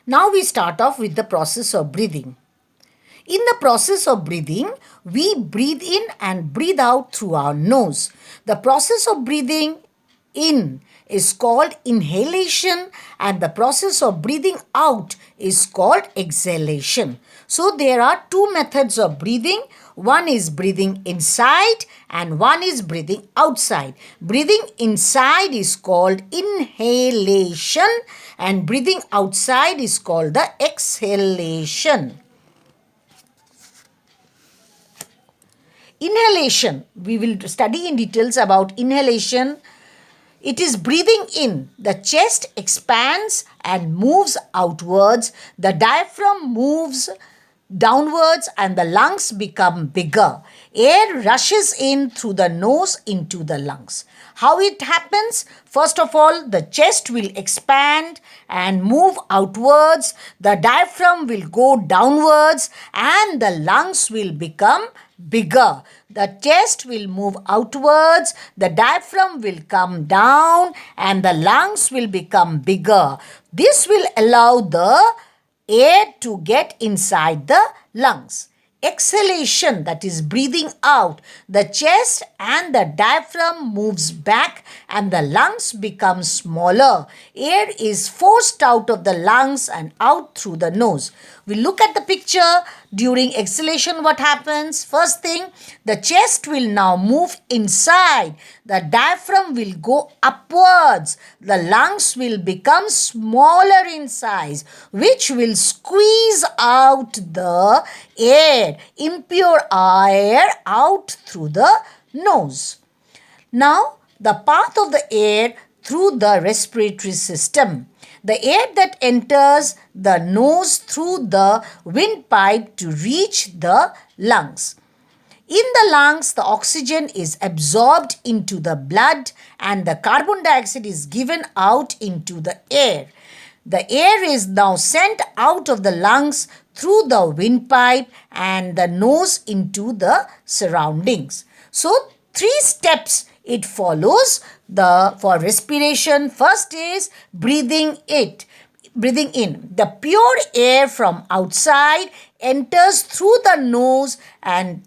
Now we start off with the process of breathing. In the process of breathing, we breathe in and breathe out through our nose. The process of breathing in is called inhalation and the process of breathing out is called exhalation. So there are two methods of breathing. One is breathing inside and one is breathing outside. Breathing inside is called inhalation and breathing outside is called the exhalation. Inhalation, we will study in details about inhalation. It is breathing in. The chest expands and moves outwards. The diaphragm moves downwards and the lungs become bigger. Air rushes in through the nose into the lungs. How it happens? First of all, the chest will expand and move outwards. The diaphragm will go downwards and the lungs will become bigger. The chest will move outwards, the diaphragm will come down, and the lungs will become bigger. This will allow the air to get inside the lungs. Exhalation, that is breathing out, the chest and the diaphragm moves back and the lungs become smaller. Air is forced out of the lungs and out through the nose. We look at the picture. During exhalation, what happens? First thing, the chest will now move inside. The diaphragm will go upwards. The lungs will become smaller in size, which will squeeze out the air, impure air out through the nose. Now, the path of the air through the respiratory system. The air that enters the nose through the windpipe to reach the lungs. In the lungs, the oxygen is absorbed into the blood and the carbon dioxide is given out into the air. The air is now sent out of the lungs through the windpipe and the nose into the surroundings. So, 3 steps it follows for respiration. First is breathing in. The pure air from outside enters through the nose and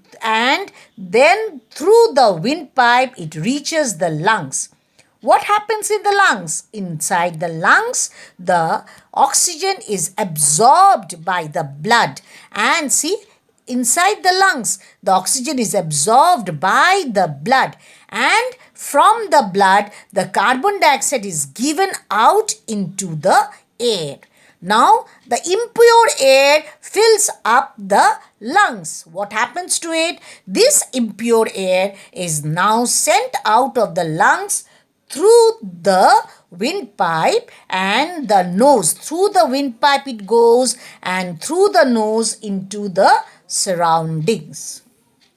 then through the windpipe it reaches the lungs. What happens in the lungs? Inside the lungs, the oxygen is absorbed by the blood. And see, inside the lungs, the oxygen is absorbed by the blood. And from the blood, the carbon dioxide is given out into the air. Now, the impure air fills up the lungs. What happens to it? This impure air is now sent out of the lungs through the windpipe and the nose. Through the windpipe it goes and through the nose into the surroundings.